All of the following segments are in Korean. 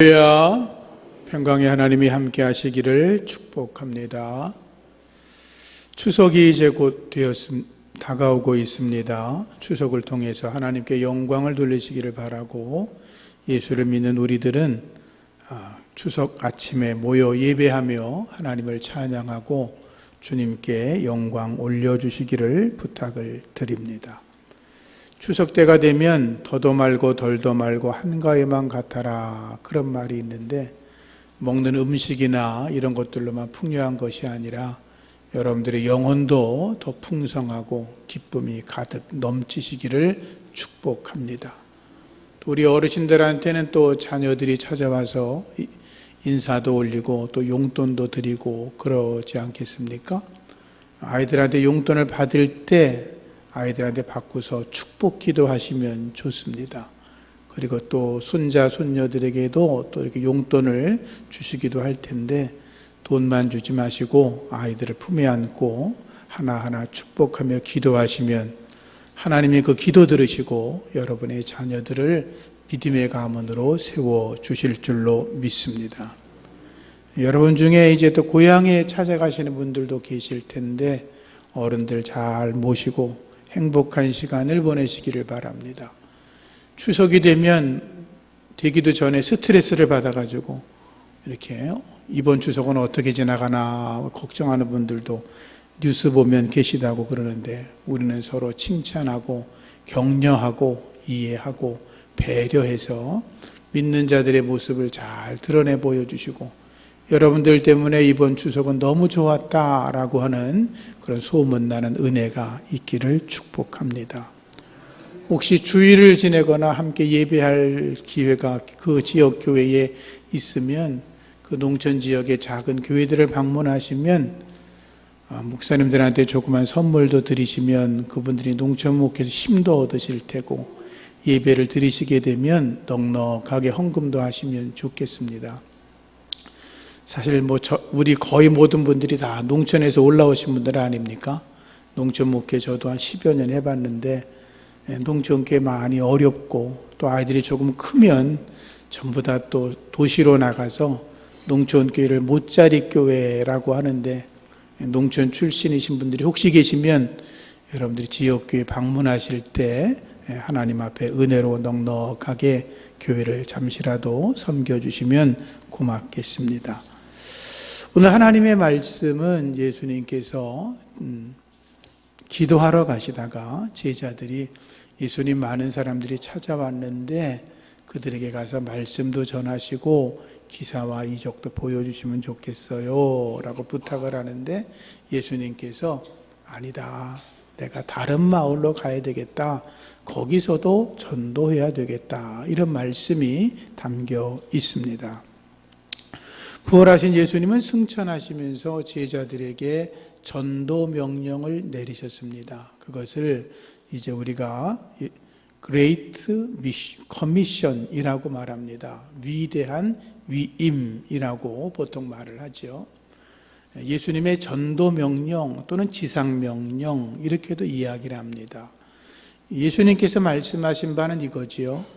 할렐루야. 평강의 하나님이 함께 하시기를 축복합니다. 추석이 이제 곧 다가오고 있습니다. 추석을 통해서 하나님께 영광을 돌리시기를 바라고, 예수를 믿는 우리들은 추석 아침에 모여 예배하며 하나님을 찬양하고 주님께 영광 올려주시기를 부탁을 드립니다. 추석 때가 되면 더도 말고 덜도 말고 한가위만 같아라, 그런 말이 있는데, 먹는 음식이나 이런 것들로만 풍요한 것이 아니라 여러분들의 영혼도 더 풍성하고 기쁨이 가득 넘치시기를 축복합니다. 또 우리 어르신들한테는 또 자녀들이 찾아와서 인사도 올리고 또 용돈도 드리고 그러지 않겠습니까? 아이들한테 용돈을 받을 때 아이들한테 받고서 축복 기도하시면 좋습니다. 그리고 또 손자, 손녀들에게도 또 이렇게 용돈을 주시기도 할 텐데, 돈만 주지 마시고 아이들을 품에 안고 하나하나 축복하며 기도하시면 하나님이 그 기도 들으시고 여러분의 자녀들을 믿음의 가문으로 세워주실 줄로 믿습니다. 여러분 중에 이제 또 고향에 찾아가시는 분들도 계실 텐데, 어른들 잘 모시고 행복한 시간을 보내시기를 바랍니다. 추석이 되기도 전에 스트레스를 받아가지고 이렇게 이번 추석은 어떻게 지나가나 걱정하는 분들도 뉴스 보면 계시다고 그러는데, 우리는 서로 칭찬하고 격려하고 이해하고 배려해서 믿는 자들의 모습을 잘 드러내 보여주시고, 여러분들 때문에 이번 추석은 너무 좋았다라고 하는 그런 소문나는 은혜가 있기를 축복합니다. 혹시 주일을 지내거나 함께 예배할 기회가 그 지역 교회에 있으면 그 농촌 지역의 작은 교회들을 방문하시면 목사님들한테 조그만 선물도 드리시면 그분들이 농촌 목회에서 힘도 얻으실 테고, 예배를 드리시게 되면 넉넉하게 헌금도 하시면 좋겠습니다. 사실 우리 거의 모든 분들이 다 농촌에서 올라오신 분들 아닙니까? 농촌 목회 저도 한 10여 년 해봤는데, 농촌교회 많이 어렵고, 또 아이들이 조금 크면 전부 다 또 도시로 나가서 농촌교회를 못자리 교회라고 하는데, 농촌 출신이신 분들이 혹시 계시면 여러분들이 지역교회 방문하실 때 하나님 앞에 은혜로 넉넉하게 교회를 잠시라도 섬겨주시면 고맙겠습니다. 오늘 하나님의 말씀은 예수님께서 기도하러 가시다가 제자들이, 예수님 많은 사람들이 찾아왔는데 그들에게 가서 말씀도 전하시고 기사와 이적도 보여주시면 좋겠어요 라고 부탁을 하는데, 예수님께서 아니다, 내가 다른 마을로 가야 되겠다, 거기서도 전도해야 되겠다, 이런 말씀이 담겨 있습니다. 부활하신 예수님은 승천하시면서 제자들에게 전도 명령을 내리셨습니다. 그것을 이제 우리가 Great Commission이라고 말합니다. 위대한 위임이라고 보통 말을 하죠. 예수님의 전도 명령 또는 지상 명령, 이렇게도 이야기를 합니다. 예수님께서 말씀하신 바는 이거지요.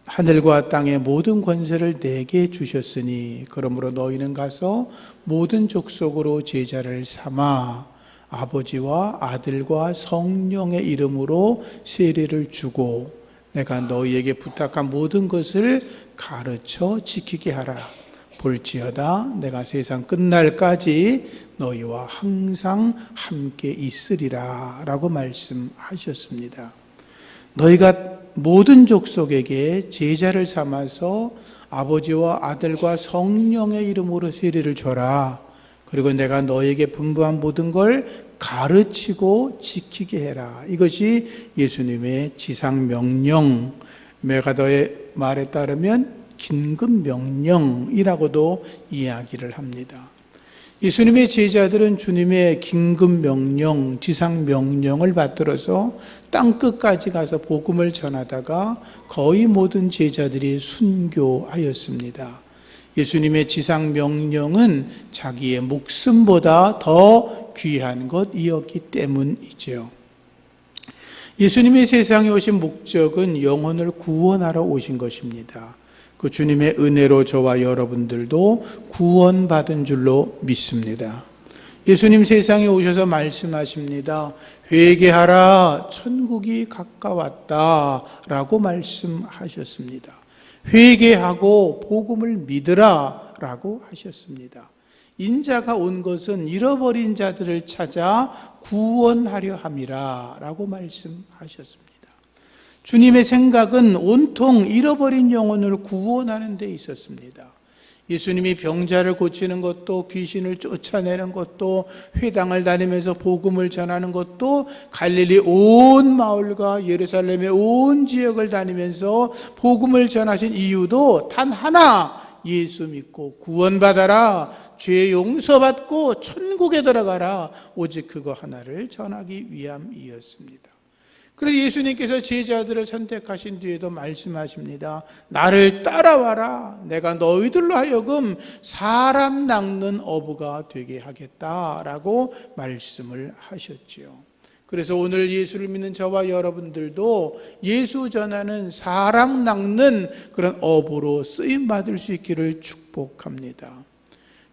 하늘과 땅의 모든 권세를 내게 주셨으니 그러므로 너희는 가서 모든 족속으로 제자를 삼아 아버지와 아들과 성령의 이름으로 세례를 주고 내가 너희에게 부탁한 모든 것을 가르쳐 지키게 하라. 볼지어다 내가 세상 끝날까지 너희와 항상 함께 있으리라 라고 말씀하셨습니다. 너희가 모든 족속에게 제자를 삼아서 아버지와 아들과 성령의 이름으로 세례를 줘라. 그리고 내가 너에게 분부한 모든 걸 가르치고 지키게 해라. 이것이 예수님의 지상 명령, 메가더의 말에 따르면 긴급 명령이라고도 이야기를 합니다. 예수님의 제자들은 주님의 긴급 명령, 지상 명령을 받들어서 땅끝까지 가서 복음을 전하다가 거의 모든 제자들이 순교하였습니다. 예수님의 지상 명령은 자기의 목숨보다 더 귀한 것이었기 때문이죠. 예수님이 세상에 오신 목적은 영혼을 구원하러 오신 것입니다. 그 주님의 은혜로 저와 여러분들도 구원받은 줄로 믿습니다. 예수님 세상에 오셔서 말씀하십니다. 회개하라, 천국이 가까웠다 라고 말씀하셨습니다. 회개하고 복음을 믿으라 라고 하셨습니다. 인자가 온 것은 잃어버린 자들을 찾아 구원하려 함이라 라고 말씀하셨습니다. 주님의 생각은 온통 잃어버린 영혼을 구원하는 데 있었습니다. 예수님이 병자를 고치는 것도, 귀신을 쫓아내는 것도, 회당을 다니면서 복음을 전하는 것도, 갈릴리 온 마을과 예루살렘의 온 지역을 다니면서 복음을 전하신 이유도 단 하나, 예수 믿고 구원받아라, 죄 용서받고 천국에 들어가라, 오직 그거 하나를 전하기 위함이었습니다. 그래서 예수님께서 제자들을 선택하신 뒤에도 말씀하십니다. 나를 따라와라. 내가 너희들로 하여금 사람 낚는 어부가 되게 하겠다라고 말씀을 하셨지요. 그래서 오늘 예수를 믿는 저와 여러분들도 예수 전하는 사람 낚는 그런 어부로 쓰임받을 수 있기를 축복합니다.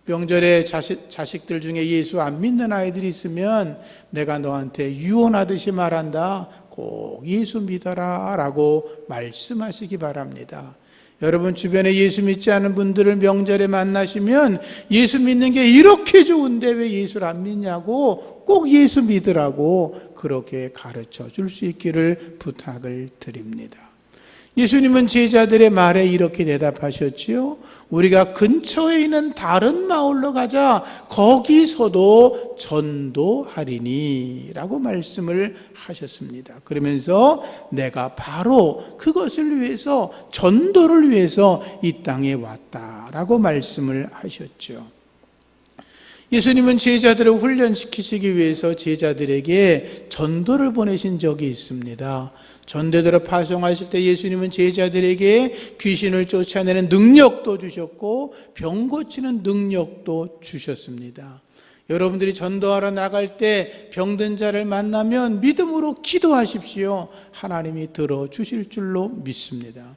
명절에 자식들 중에 예수 안 믿는 아이들이 있으면 내가 너한테 유언하듯이 말한다. 꼭 예수 믿어라 라고 말씀하시기 바랍니다. 여러분 주변에 예수 믿지 않은 분들을 명절에 만나시면 예수 믿는 게 이렇게 좋은데 왜 예수를 안 믿냐고 꼭 예수 믿으라고 그렇게 가르쳐 줄 수 있기를 부탁을 드립니다. 예수님은 제자들의 말에 이렇게 대답하셨지요. 우리가 근처에 있는 다른 마을로 가자. 거기서도 전도하리니 라고 말씀을 하셨습니다. 그러면서 내가 바로 그것을 위해서, 전도를 위해서 이 땅에 왔다라고 말씀을 하셨죠. 예수님은 제자들을 훈련시키시기 위해서 제자들에게 전도를 보내신 적이 있습니다. 전도대로 파송하실 때 예수님은 제자들에게 귀신을 쫓아내는 능력도 주셨고 병 고치는 능력도 주셨습니다. 여러분들이 전도하러 나갈 때 병든 자를 만나면 믿음으로 기도하십시오. 하나님이 들어주실 줄로 믿습니다.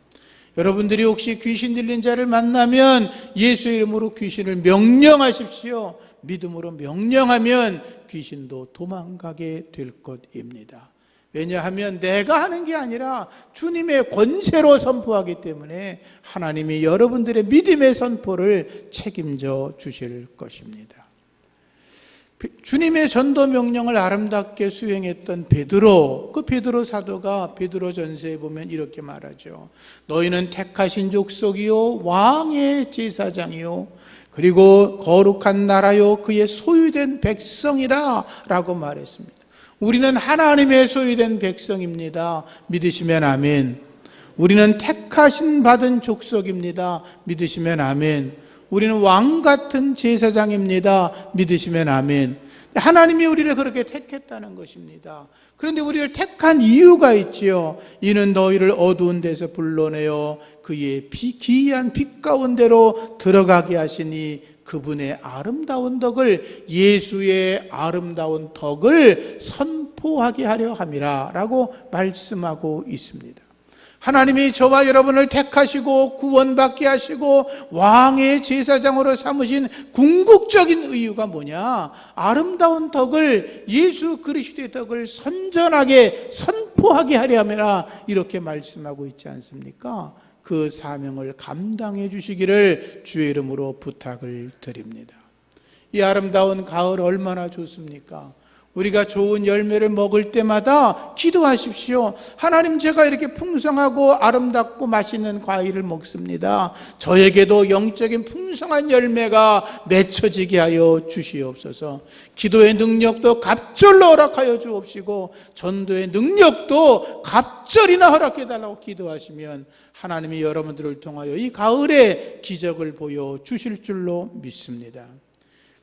여러분들이 혹시 귀신 들린 자를 만나면 예수의 이름으로 귀신을 명령하십시오. 믿음으로 명령하면 귀신도 도망가게 될 것입니다. 왜냐하면 내가 하는 게 아니라 주님의 권세로 선포하기 때문에 하나님이 여러분들의 믿음의 선포를 책임져 주실 것입니다. 주님의 전도 명령을 아름답게 수행했던 베드로, 그 베드로 사도가 베드로전서에 보면 이렇게 말하죠. 너희는 택하신 족속이요 왕의 제사장이요 그리고 거룩한 나라요 그의 소유된 백성이라 라고 말했습니다. 우리는 하나님의 소유된 백성입니다. 믿으시면 아멘. 우리는 택하신 받은 족속입니다. 믿으시면 아멘. 우리는 왕 같은 제사장입니다. 믿으시면 아멘. 하나님이 우리를 그렇게 택했다는 것입니다. 그런데 우리를 택한 이유가 있지요. 이는 너희를 어두운 데서 불러내어 그의 기이한 빛 가운데로 들어가게 하시니 그분의 아름다운 덕을, 예수의 아름다운 덕을 선포하게 하려 함이라 라고 말씀하고 있습니다. 하나님이 저와 여러분을 택하시고 구원받게 하시고 왕의 제사장으로 삼으신 궁극적인 이유가 뭐냐? 아름다운 덕을, 예수 그리스도의 덕을 선전하게 선포하게 하려 함이라 이렇게 말씀하고 있지 않습니까? 그 사명을 감당해 주시기를 주의 이름으로 부탁을 드립니다. 이 아름다운 가을 얼마나 좋습니까? 우리가 좋은 열매를 먹을 때마다 기도하십시오. 하나님, 제가 이렇게 풍성하고 아름답고 맛있는 과일을 먹습니다. 저에게도 영적인 풍성한 열매가 맺혀지게 하여 주시옵소서. 기도의 능력도 갑절로 허락하여 주옵시고 전도의 능력도 갑절이나 허락해 달라고 기도하시면 하나님이 여러분들을 통하여 이 가을에 기적을 보여 주실 줄로 믿습니다.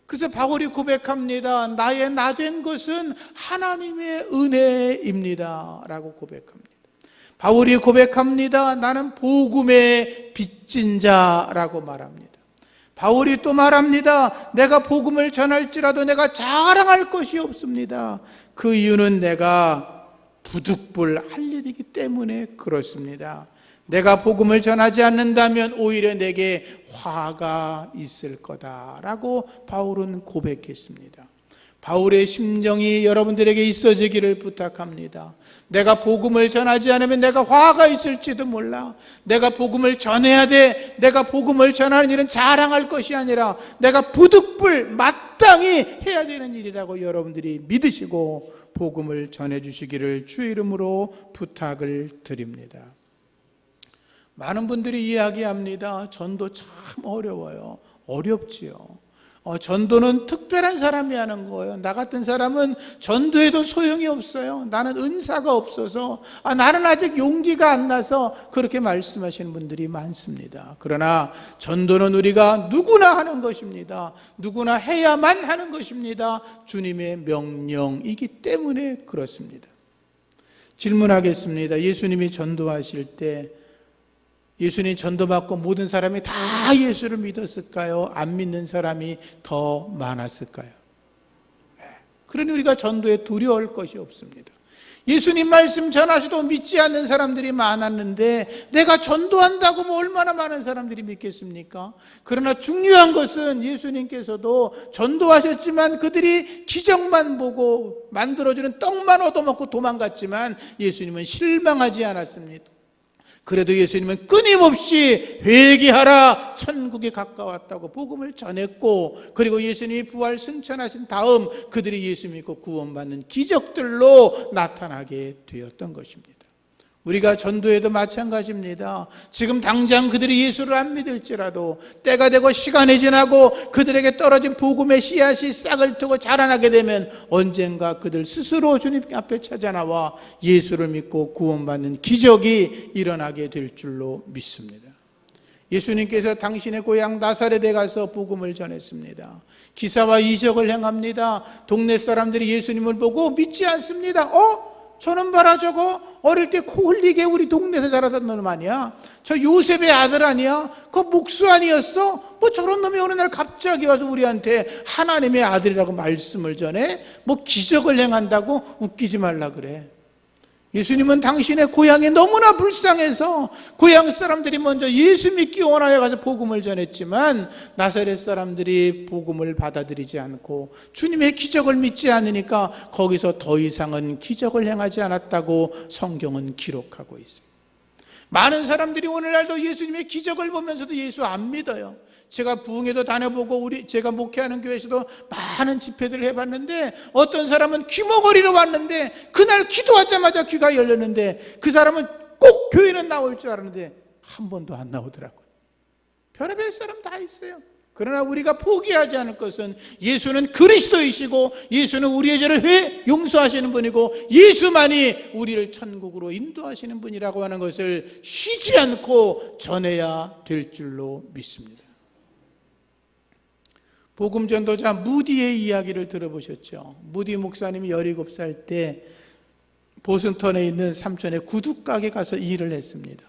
그래서 바울이 고백합니다. 나의 나 된 것은 하나님의 은혜입니다 라고 고백합니다. 바울이 고백합니다. 나는 복음의 빚진 자라고 말합니다. 바울이 또 말합니다. 내가 복음을 전할지라도 내가 자랑할 것이 없습니다. 그 이유는 내가 부득불 할 일이기 때문에 그렇습니다. 내가 복음을 전하지 않는다면 오히려 내게 화가 있을 거다라고 바울은 고백했습니다. 바울의 심정이 여러분들에게 있어지기를 부탁합니다. 내가 복음을 전하지 않으면 내가 화가 있을지도 몰라. 내가 복음을 전해야 돼. 내가 복음을 전하는 일은 자랑할 것이 아니라 내가 부득불 마땅히 해야 되는 일이라고 여러분들이 믿으시고 복음을 전해주시기를 주 이름으로 부탁을 드립니다. 많은 분들이 이야기합니다. 전도 참 어려워요. 어렵지요. 전도는 특별한 사람이 하는 거예요. 나 같은 사람은 전도해도 소용이 없어요. 나는 은사가 없어서, 나는 아직 용기가 안 나서 그렇게 말씀하시는 분들이 많습니다. 그러나 전도는 우리가 누구나 하는 것입니다. 누구나 해야만 하는 것입니다. 주님의 명령이기 때문에 그렇습니다. 질문하겠습니다. 예수님이 전도하실 때 예수님 전도받고 모든 사람이 다 예수를 믿었을까요? 안 믿는 사람이 더 많았을까요? 그러니 우리가 전도에 두려울 것이 없습니다. 예수님 말씀 전하셔도 믿지 않는 사람들이 많았는데 내가 전도한다고 뭐 얼마나 많은 사람들이 믿겠습니까? 그러나 중요한 것은 예수님께서도 전도하셨지만 그들이 기적만 보고 만들어주는 떡만 얻어먹고 도망갔지만 예수님은 실망하지 않았습니다. 그래도 예수님은 끊임없이 회개하라, 천국에 가까웠다고 복음을 전했고, 그리고 예수님이 부활 승천하신 다음 그들이 예수 믿고 구원받는 기적들로 나타나게 되었던 것입니다. 우리가 전도에도 마찬가지입니다. 지금 당장 그들이 예수를 안 믿을지라도 때가 되고 시간이 지나고 그들에게 떨어진 복음의 씨앗이 싹을 트고 자라나게 되면 언젠가 그들 스스로 주님 앞에 찾아나와 예수를 믿고 구원받는 기적이 일어나게 될 줄로 믿습니다. 예수님께서 당신의 고향 나사렛에 가서 복음을 전했습니다. 기사와 이적을 행합니다. 동네 사람들이 예수님을 보고 믿지 않습니다. 저는 봐라, 저거 어릴 때 코 흘리게 우리 동네에서 자라던 놈 아니야? 저 요셉의 아들 아니야? 그 목수 아니었어? 뭐 저런 놈이 어느 날 갑자기 와서 우리한테 하나님의 아들이라고 말씀을 전해? 뭐 기적을 행한다고? 웃기지 말라 그래. 예수님은 당신의 고향이 너무나 불쌍해서 고향 사람들이 먼저 예수 믿기 원하여 가서 복음을 전했지만 나사렛 사람들이 복음을 받아들이지 않고 주님의 기적을 믿지 않으니까 거기서 더 이상은 기적을 행하지 않았다고 성경은 기록하고 있어요. 많은 사람들이 오늘날도 예수님의 기적을 보면서도 예수 안 믿어요. 제가 부흥회도 다녀보고 제가 목회하는 교회에서도 많은 집회들을 해봤는데 어떤 사람은 귀머거리로 왔는데 그날 기도하자마자 귀가 열렸는데 그 사람은 꼭 교회는 나올 줄 알았는데 한 번도 안 나오더라고요. 별의별 사람 다 있어요. 그러나 우리가 포기하지 않을 것은 예수는 그리스도이시고 예수는 우리의 죄를 용서하시는 분이고 예수만이 우리를 천국으로 인도하시는 분이라고 하는 것을 쉬지 않고 전해야 될 줄로 믿습니다. 복음 전도자 무디의 이야기를 들어보셨죠? 무디 목사님이 17살 때 보스턴에 있는 삼촌의 구두가게 가서 일을 했습니다.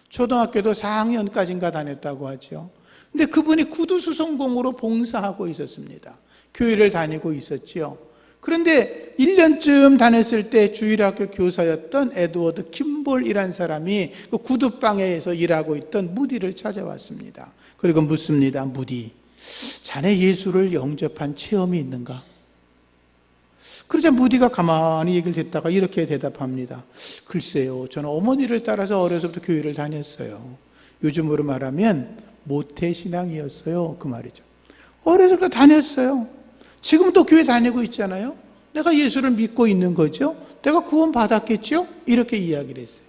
초등학교도 4학년까지인가 다녔다고 하죠. 근데 그분이 구두 수송공으로 봉사하고 있었습니다. 교회를 다니고 있었지요. 그런데 1년쯤 다녔을 때 주일학교 교사였던 에드워드 킴볼이라는 사람이 그 구두방에서 일하고 있던 무디를 찾아왔습니다. 그리고 묻습니다. 무디, 자네 예수를 영접한 체험이 있는가? 그러자 무디가 가만히 얘기를 듣다가 이렇게 대답합니다. 글쎄요, 저는 어머니를 따라서 어려서부터 교회를 다녔어요. 요즘으로 말하면 모태신앙이었어요. 그 말이죠. 어려서부터 다녔어요. 지금도 교회 다니고 있잖아요. 내가 예수를 믿고 있는 거죠. 내가 구원 받았겠죠? 이렇게 이야기를 했어요.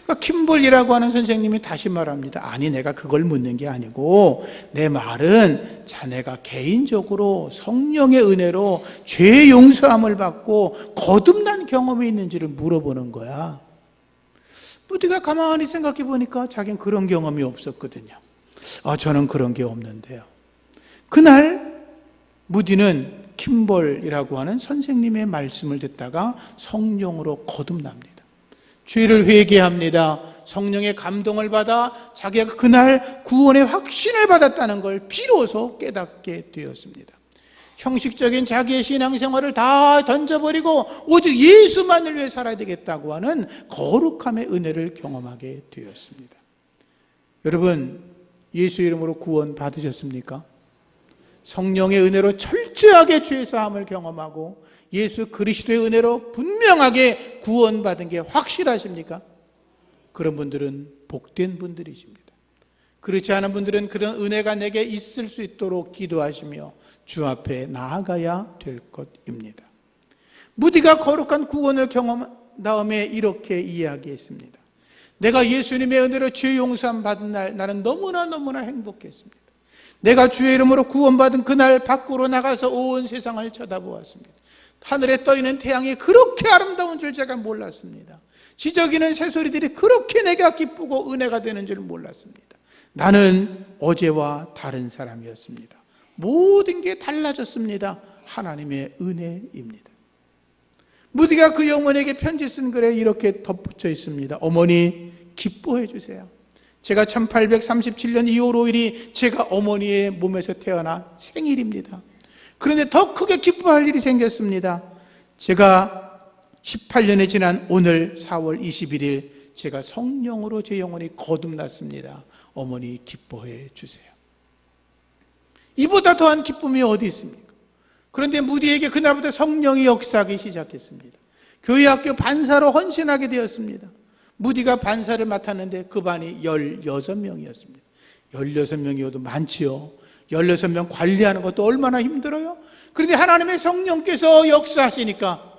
그러니까 킴볼이라고 하는 선생님이 다시 말합니다. 아니, 내가 그걸 묻는 게 아니고 내 말은 자네가 개인적으로 성령의 은혜로 죄 용서함을 받고 거듭난 경험이 있는지를 물어보는 거야. 무디가 가만히 생각해 보니까 자기는 그런 경험이 없었거든요. 저는 그런 게 없는데요. 그날 무디는 킴볼이라고 하는 선생님의 말씀을 듣다가 성령으로 거듭납니다. 죄를 회개합니다. 성령의 감동을 받아 자기가 그날 구원의 확신을 받았다는 걸 비로소 깨닫게 되었습니다. 형식적인 자기의 신앙생활을 다 던져버리고 오직 예수만을 위해 살아야 되겠다고 하는 거룩함의 은혜를 경험하게 되었습니다. 여러분, 예수 이름으로 구원 받으셨습니까? 성령의 은혜로 철저하게 죄사함을 경험하고 예수 그리스도의 은혜로 분명하게 구원받은 게 확실하십니까? 그런 분들은 복된 분들이십니다. 그렇지 않은 분들은 그런 은혜가 내게 있을 수 있도록 기도하시며 주 앞에 나아가야 될 것입니다. 무디가 거룩한 구원을 경험한 다음에 이렇게 이야기했습니다. 내가 예수님의 은혜로 죄 용서함 받은 날 나는 너무나 행복했습니다. 내가 주의 이름으로 구원받은 그날 밖으로 나가서 온 세상을 쳐다보았습니다. 하늘에 떠있는 태양이 그렇게 아름다운 줄 제가 몰랐습니다. 지저귀는 새소리들이 그렇게 내가 기쁘고 은혜가 되는 줄 몰랐습니다. 나는 어제와 다른 사람이었습니다. 모든 게 달라졌습니다. 하나님의 은혜입니다. 무디가 그 영혼에게 편지 쓴 글에 이렇게 덧붙여 있습니다. 어머니 기뻐해 주세요. 제가 1837년 2월 5일이 제가 어머니의 몸에서 태어난 생일입니다. 그런데 더 크게 기뻐할 일이 생겼습니다. 제가 18년이 지난 오늘 4월 21일 제가 성령으로 제 영혼이 거듭났습니다. 어머니 기뻐해 주세요. 이보다 더한 기쁨이 어디 있습니까? 그런데 무디에게 그날부터 성령이 역사하기 시작했습니다. 교회 학교 반사로 헌신하게 되었습니다. 무디가 반사를 맡았는데 그 반이 16명이었습니다. 16명이어도 많지요. 16명 관리하는 것도 얼마나 힘들어요. 그런데 하나님의 성령께서 역사하시니까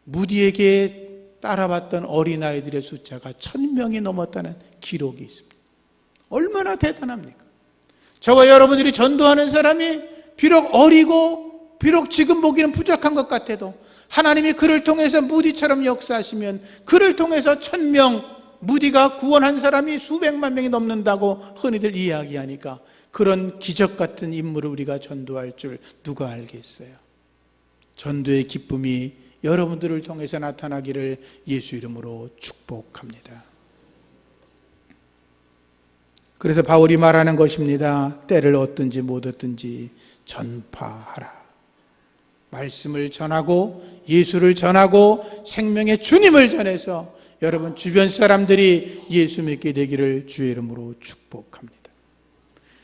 무디에게 따라왔던 어린아이들의 숫자가 1000명이 넘었다는 기록이 있습니다. 얼마나 대단합니까? 저와 여러분들이 전도하는 사람이 비록 어리고 비록 지금 보기는 부족한 것 같아도 하나님이 그를 통해서 무디처럼 역사하시면 그를 통해서 1000명, 무디가 구원한 사람이 수백만 명이 넘는다고 흔히들 이야기하니까 그런 기적 같은 인물을 우리가 전도할 줄 누가 알겠어요? 전도의 기쁨이 여러분들을 통해서 나타나기를 예수 이름으로 축복합니다. 그래서 바울이 말하는 것입니다. 때를 얻든지 못 얻든지 전파하라. 말씀을 전하고 예수를 전하고 생명의 주님을 전해서 여러분 주변 사람들이 예수 믿게 되기를 주의 이름으로 축복합니다.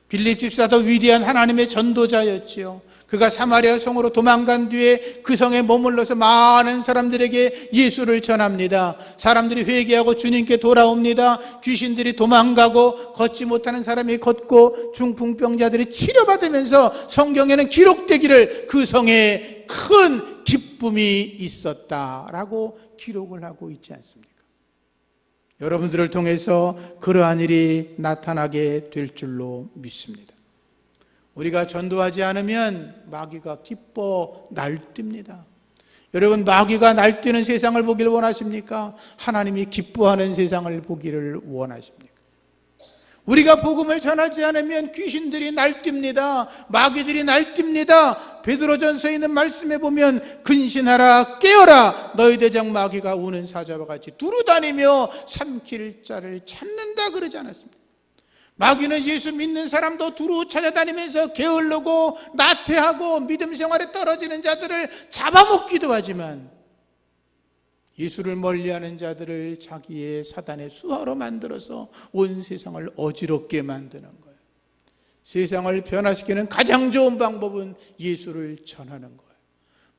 빌립 집사도 위대한 하나님의 전도자였지요. 그가 사마리아 성으로 도망간 뒤에 그 성에 머물러서 많은 사람들에게 예수를 전합니다. 사람들이 회개하고 주님께 돌아옵니다. 귀신들이 도망가고 걷지 못하는 사람이 걷고 중풍병자들이 치료받으면서 성경에는 기록되기를 그 성에 큰 기쁨이 있었다라고 기록을 하고 있지 않습니까? 여러분들을 통해서 그러한 일이 나타나게 될 줄로 믿습니다. 우리가 전도하지 않으면 마귀가 기뻐 날뜁니다. 여러분, 마귀가 날뛰는 세상을 보기를 원하십니까? 하나님이 기뻐하는 세상을 보기를 원하십니까? 우리가 복음을 전하지 않으면 귀신들이 날뜁니다. 마귀들이 날뜁니다. 베드로전서에 있는 말씀에 보면 근신하라 깨어라 너희 대장 마귀가 우는 사자와 같이 두루다니며 삼킬 자를 찾는다 그러지 않았습니까? 마귀는 예수 믿는 사람도 두루 찾아다니면서 게을르고 나태하고 믿음 생활에 떨어지는 자들을 잡아먹기도 하지만 예수를 멀리하는 자들을 자기의 사단의 수하로 만들어서 온 세상을 어지럽게 만드는 거예요. 세상을 변화시키는 가장 좋은 방법은 예수를 전하는 거예요.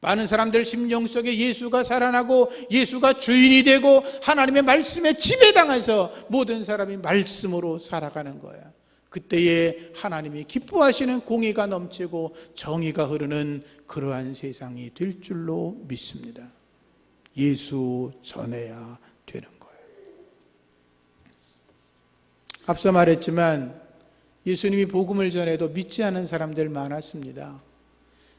많은 사람들 심령 속에 예수가 살아나고 예수가 주인이 되고 하나님의 말씀에 지배당해서 모든 사람이 말씀으로 살아가는 거예요. 그때에 하나님이 기뻐하시는 공의가 넘치고 정의가 흐르는 그러한 세상이 될 줄로 믿습니다. 예수 전해야 되는 거예요. 앞서 말했지만 예수님이 복음을 전해도 믿지 않은 사람들 많았습니다.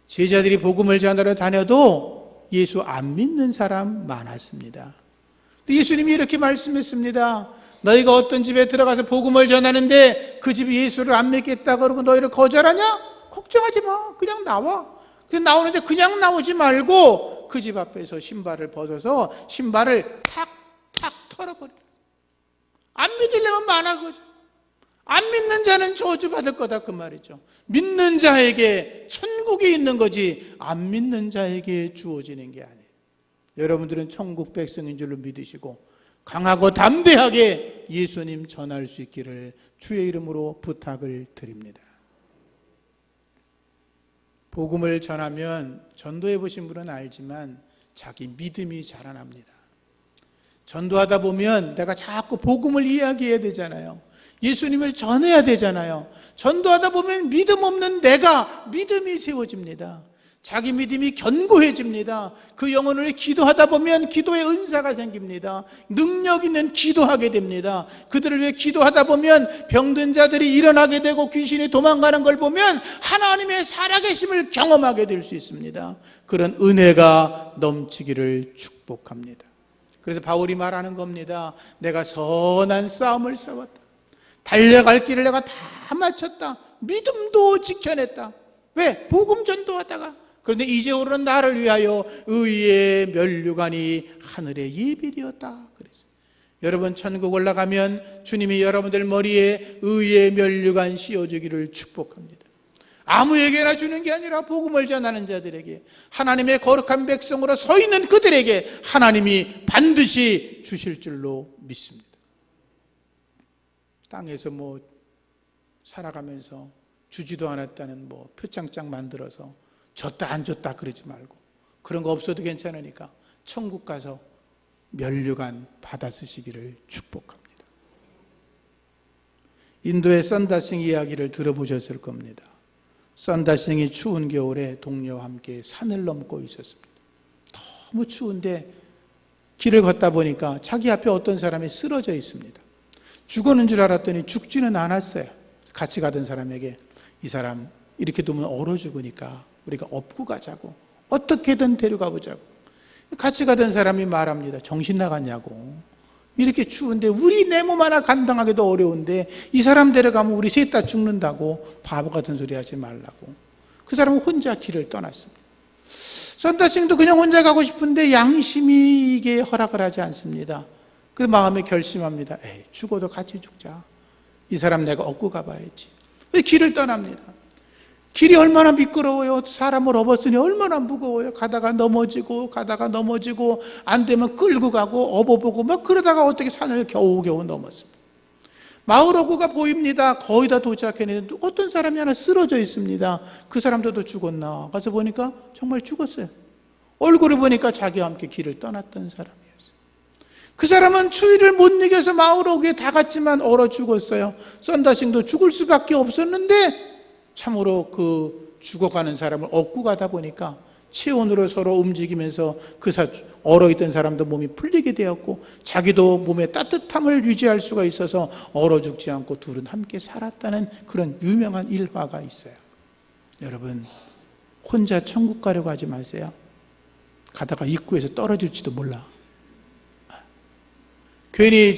제자들이 복음을 전하러 다녀도 예수 안 믿는 사람 많았습니다. 예수님이 이렇게 말씀했습니다. 너희가 어떤 집에 들어가서 복음을 전하는데 그 집이 예수를 안 믿겠다 그러고 너희를 거절하냐? 걱정하지 마. 그냥 나와. 그냥 나오는데 그냥 나오지 말고 그 집 앞에서 신발을 벗어서 신발을 탁탁 털어버려. 안 믿으려면 말아 그죠. 안 믿는 자는 저주받을 거다 그 말이죠. 믿는 자에게 천국이 있는 거지 안 믿는 자에게 주어지는 게 아니에요. 여러분들은 천국 백성인 줄로 믿으시고 강하고 담대하게 예수님 전할 수 있기를 주의 이름으로 부탁을 드립니다. 복음을 전하면 전도해 보신 분은 알지만 자기 믿음이 자라납니다. 전도하다 보면 내가 자꾸 복음을 이야기해야 되잖아요. 예수님을 전해야 되잖아요. 전도하다 보면 믿음 없는 내가 믿음이 세워집니다. 자기 믿음이 견고해집니다. 그 영혼을 위해 기도하다 보면 기도의 은사가 생깁니다. 능력 있는 기도하게 됩니다. 그들을 위해 기도하다 보면 병든 자들이 일어나게 되고 귀신이 도망가는 걸 보면 하나님의 살아계심을 경험하게 될 수 있습니다. 그런 은혜가 넘치기를 축복합니다. 그래서 바울이 말하는 겁니다. 내가 선한 싸움을 싸웠다. 달려갈 길을 내가 다 마쳤다. 믿음도 지켜냈다. 왜? 복음 전도하다가. 그런데 이제 오르는 나를 위하여 의의 면류관이 하늘에 예비되었다 그랬어요. 여러분 천국 올라가면 주님이 여러분들 머리에 의의 면류관 씌워주기를 축복합니다. 아무에게나 주는 게 아니라 복음을 전하는 자들에게, 하나님의 거룩한 백성으로 서 있는 그들에게 하나님이 반드시 주실 줄로 믿습니다. 땅에서 살아가면서 주지도 않았다는 표창장 만들어서 줬다 안 줬다 그러지 말고, 그런 거 없어도 괜찮으니까 천국 가서 면류관 받아 쓰시기를 축복합니다. 인도의 썬다싱 이야기를 들어보셨을 겁니다. 썬다싱이 추운 겨울에 동료와 함께 산을 넘고 있었습니다. 너무 추운데 길을 걷다 보니까 자기 앞에 어떤 사람이 쓰러져 있습니다. 죽었는 줄 알았더니 죽지는 않았어요. 같이 가던 사람에게 이 사람 이렇게 두면 얼어 죽으니까 우리가 업고 가자고, 어떻게든 데려가 보자고. 같이 가던 사람이 말합니다. 정신 나갔냐고. 이렇게 추운데 우리 내 몸 하나 감당하기도 어려운데 이 사람 데려가면 우리 셋 다 죽는다고. 바보 같은 소리 하지 말라고. 그 사람은 혼자 길을 떠났습니다. 썬다싱도 그냥 혼자 가고 싶은데 양심이 이게 허락을 하지 않습니다. 그 마음에 결심합니다. 죽어도 같이 죽자. 이 사람 내가 업고 가봐야지. 길을 떠납니다. 길이 얼마나 미끄러워요. 사람을 업었으니 얼마나 무거워요. 가다가 넘어지고 안 되면 끌고 가고 업어보고 그러다가 어떻게 산을 겨우겨우 넘었습니다. 마을 어구가 보입니다. 거의 다 도착했는데 어떤 사람이 하나 쓰러져 있습니다. 그 사람도 죽었나. 가서 보니까 정말 죽었어요. 얼굴을 보니까 자기와 함께 길을 떠났던 사람이었어요. 그 사람은 추위를 못 이겨서 마을 어구에 다 갔지만 얼어 죽었어요. 썬다싱도 죽을 수밖에 없었는데 참으로 그 죽어가는 사람을 업고 가다 보니까 체온으로 서로 움직이면서 얼어있던 사람도 몸이 풀리게 되었고 자기도 몸에 따뜻함을 유지할 수가 있어서 얼어 죽지 않고 둘은 함께 살았다는 그런 유명한 일화가 있어요. 여러분, 혼자 천국 가려고 하지 마세요. 가다가 입구에서 떨어질지도 몰라. 괜히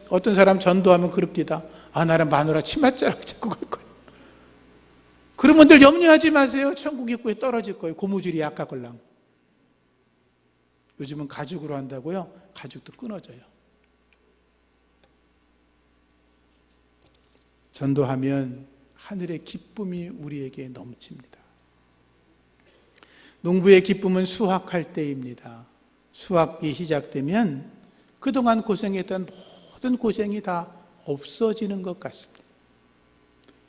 어떤 사람 전도하면 그럽디다. 나는 마누라 치맛자락 잡고 갈 거야. 그런 분들 염려하지 마세요. 천국 입구에 떨어질 거예요. 고무줄이 약하걸랑. 요즘은 가죽으로 한다고요? 가죽도 끊어져요. 전도하면 하늘의 기쁨이 우리에게 넘칩니다. 농부의 기쁨은 수확할 때입니다. 수확이 시작되면 그동안 고생했던 모든 고생이 다 없어지는 것 같습니다.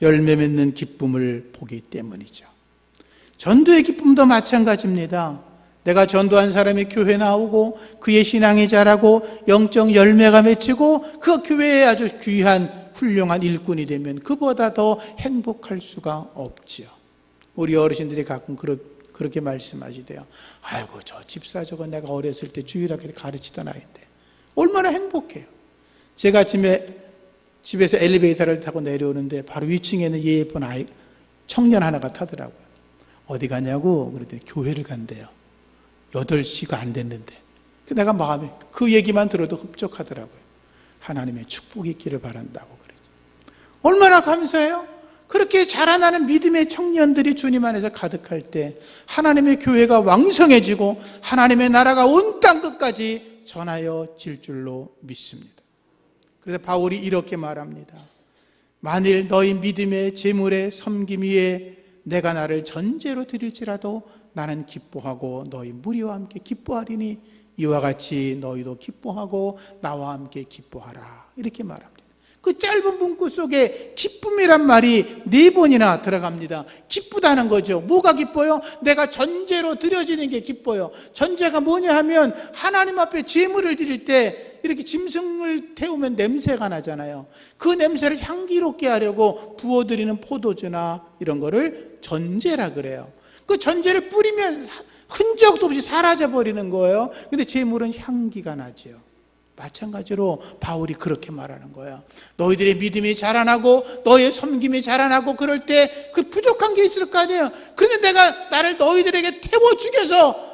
열매 맺는 기쁨을 보기 때문이죠. 전도의 기쁨도 마찬가지입니다. 내가 전도한 사람이 교회 나오고 그의 신앙이 자라고 영적 열매가 맺히고 그 교회에 아주 귀한 훌륭한 일꾼이 되면 그보다 더 행복할 수가 없지요. 우리 어르신들이 가끔 그렇게 말씀하시대요. 아이고 저 집사 저거 내가 어렸을 때 주일학교에 가르치던 아이인데 얼마나 행복해요. 제가 집에서 엘리베이터를 타고 내려오는데 바로 위층에는 예쁜 청년 하나가 타더라고요. 어디 가냐고 그랬더니 교회를 간대요. 8시가 안 됐는데. 내가 마음에 그 얘기만 들어도 흡족하더라고요. 하나님의 축복이 있기를 바란다고 그러죠. 얼마나 감사해요. 그렇게 자라나는 믿음의 청년들이 주님 안에서 가득할 때 하나님의 교회가 왕성해지고 하나님의 나라가 온 땅 끝까지 전하여 질 줄로 믿습니다. 그래서 바울이 이렇게 말합니다. 만일 너희 믿음의 제물의 섬김 위에 내가 나를 전제로 드릴지라도 나는 기뻐하고 너희 무리와 함께 기뻐하리니 이와 같이 너희도 기뻐하고 나와 함께 기뻐하라. 이렇게 말합니다. 그 짧은 문구 속에 기쁨이란 말이 4번이나 들어갑니다. 기쁘다는 거죠. 뭐가 기뻐요? 내가 전제로 드려지는 게 기뻐요. 전제가 뭐냐 하면 하나님 앞에 제물을 드릴 때 이렇게 짐승을 태우면 냄새가 나잖아요. 그 냄새를 향기롭게 하려고 부어드리는 포도주나 이런 거를 전제라 그래요. 그 전제를 뿌리면 흔적도 없이 사라져버리는 거예요. 근데 제물은 향기가 나죠. 마찬가지로 바울이 그렇게 말하는 거야. 너희들의 믿음이 자라나고 너희의 섬김이 자라나고 그럴 때 그 부족한 게 있을 거 아니에요. 그런데 내가 나를 너희들에게 태워 죽여서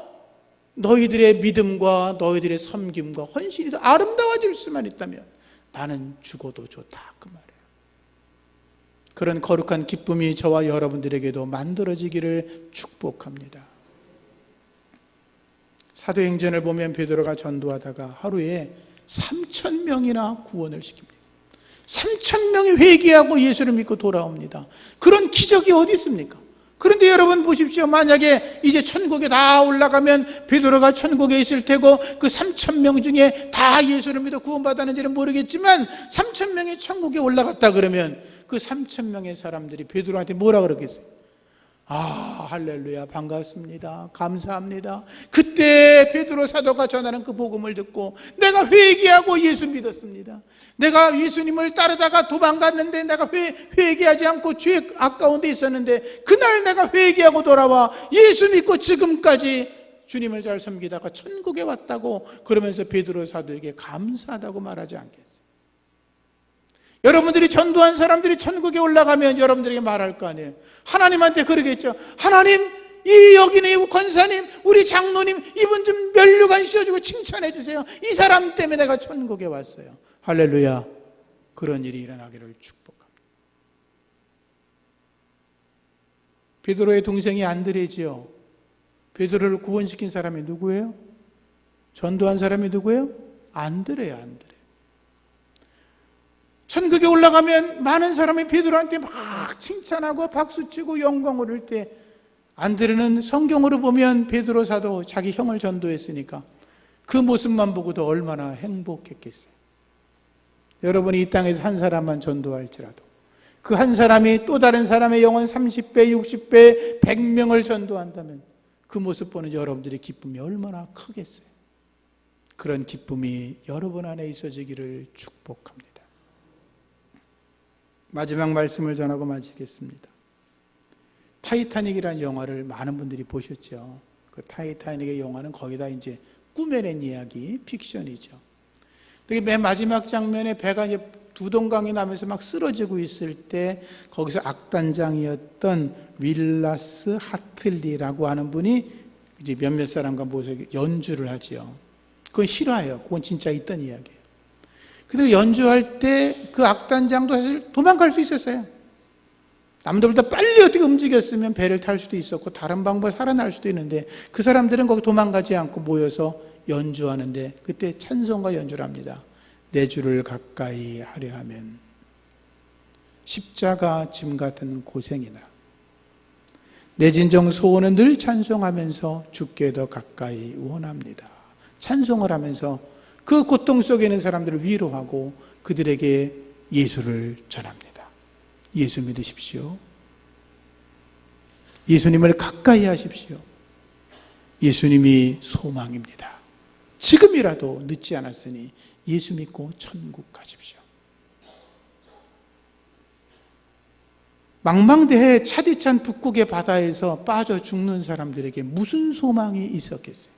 너희들의 믿음과 너희들의 섬김과 헌신이 더 아름다워질 수만 있다면 나는 죽어도 좋다, 그 말이에요. 그런 거룩한 기쁨이 저와 여러분들에게도 만들어지기를 축복합니다. 사도행전을 보면 베드로가 전도하다가 하루에 3,000명이나 구원을 시킵니다. 3,000명이 회개하고 예수를 믿고 돌아옵니다. 그런 기적이 어디 있습니까? 그런데 여러분 보십시오. 만약에 이제 천국에 다 올라가면 베드로가 천국에 있을 테고 그 3,000명 중에 다 예수를 믿어 구원받았는지는 모르겠지만 3,000명이 천국에 올라갔다 그러면 그 3,000명의 사람들이 베드로한테 뭐라 그러겠어요? 아, 할렐루야, 반갑습니다, 감사합니다. 그때 베드로 사도가 전하는 그 복음을 듣고 내가 회개하고 예수 믿었습니다. 내가 예수님을 따르다가 도망갔는데 내가 회개하지 않고 죄 아까운데 있었는데 그날 내가 회개하고 돌아와 예수 믿고 지금까지 주님을 잘 섬기다가 천국에 왔다고 그러면서 베드로 사도에게 감사하다고 말하지 않겠어요? 여러분들이 전도한 사람들이 천국에 올라가면 여러분들에게 말할 거 아니에요. 하나님한테 그러겠죠. 하나님, 이 여기 있는 이 권사님, 우리 장로님, 이분 좀 면류관 씌워주고 칭찬해 주세요. 이 사람 때문에 내가 천국에 왔어요. 할렐루야. 그런 일이 일어나기를 축복합니다. 베드로의 동생이 안드레지요. 베드로를 구원시킨 사람이 누구예요? 전도한 사람이 누구예요? 안드레야, 안드레. 천국에 올라가면 많은 사람이 베드로한테 막 칭찬하고 박수치고 영광을 올 때 안드레는 성경으로 보면 베드로 사도 자기 형을 전도했으니까 그 모습만 보고도 얼마나 행복했겠어요. 여러분이 이 땅에서 한 사람만 전도할지라도 그 한 사람이 또 다른 사람의 영혼 30배, 60배, 100명을 전도한다면 그 모습 보는 여러분들의 기쁨이 얼마나 크겠어요. 그런 기쁨이 여러분 안에 있어지기를 축복합니다. 마지막 말씀을 전하고 마치겠습니다. 타이타닉이라는 영화를 많은 분들이 보셨죠. 그 타이타닉의 영화는 거기다 이제 꾸며낸 이야기, 픽션이죠. 맨 마지막 장면에 배가 이제 두동강이 나면서 막 쓰러지고 있을 때 거기서 악단장이었던 윌라스 하틀리라고 하는 분이 이제 몇몇 사람과 모여서 연주를 하죠. 그건 실화예요. 그건 진짜 있던 이야기예요. 근데 연주할 때 그 악단장도 사실 도망갈 수 있었어요. 남들보다 빨리 어떻게 움직였으면 배를 탈 수도 있었고 다른 방법으로 살아날 수도 있는데 그 사람들은 거기 도망가지 않고 모여서 연주하는데 그때 찬송가 연주를 합니다. 내 주를 가까이 하려 하면 십자가 짐 같은 고생이나 내 진정 소원은 늘 찬송하면서 주께 더 가까이 원합니다. 찬송을 하면서 그 고통 속에 있는 사람들을 위로하고 그들에게 예수를 전합니다. 예수 믿으십시오. 예수님을 가까이 하십시오. 예수님이 소망입니다. 지금이라도 늦지 않았으니 예수 믿고 천국 가십시오. 망망대해 차디찬 북극의 바다에서 빠져 죽는 사람들에게 무슨 소망이 있었겠어요?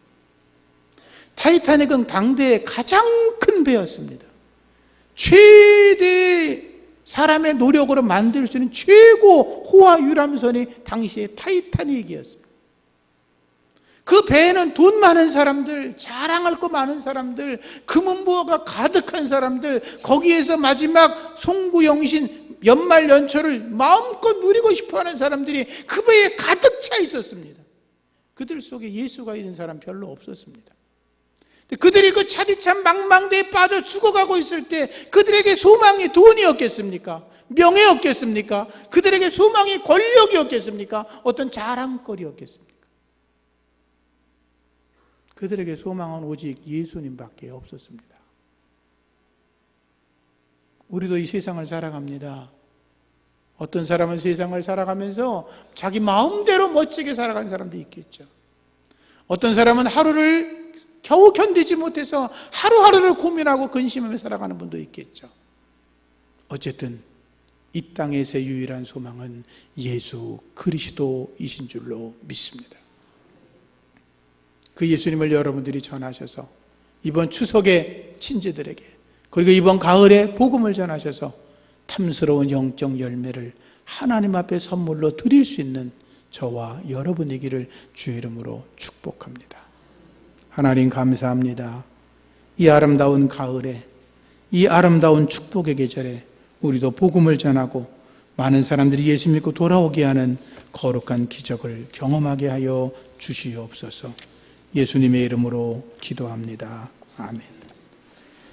타이타닉은 당대의 가장 큰 배였습니다. 최대 사람의 노력으로 만들 수 있는 최고 호화 유람선이 당시의 타이타닉이었어요. 그 배에는 돈 많은 사람들, 자랑할 거 많은 사람들, 금은보화가 가득한 사람들, 거기에서 마지막 송구영신 연말연초를 마음껏 누리고 싶어하는 사람들이 그 배에 가득 차 있었습니다. 그들 속에 예수가 있는 사람 별로 없었습니다. 그들이 그 차디찬 망망대에 빠져 죽어가고 있을 때 그들에게 소망이 돈이었겠습니까? 명예였겠습니까? 그들에게 소망이 권력이었겠습니까? 어떤 자랑거리였겠습니까? 그들에게 소망은 오직 예수님밖에 없었습니다. 우리도 이 세상을 살아갑니다. 어떤 사람은 세상을 살아가면서 자기 마음대로 멋지게 살아가는 사람도 있겠죠. 어떤 사람은 하루를 겨우 견디지 못해서 하루하루를 고민하고 근심하며 살아가는 분도 있겠죠. 어쨌든 이 땅에서의 유일한 소망은 예수 그리스도이신 줄로 믿습니다. 그 예수님을 여러분들이 전하셔서 이번 추석에 친지들에게, 그리고 이번 가을에 복음을 전하셔서 탐스러운 영적 열매를 하나님 앞에 선물로 드릴 수 있는 저와 여러분이기를 주의 이름으로 축복합니다. 하나님 감사합니다. 이 아름다운 가을에, 이 아름다운 축복의 계절에 우리도 복음을 전하고 많은 사람들이 예수 믿고 돌아오게 하는 거룩한 기적을 경험하게 하여 주시옵소서. 예수님의 이름으로 기도합니다. 아멘.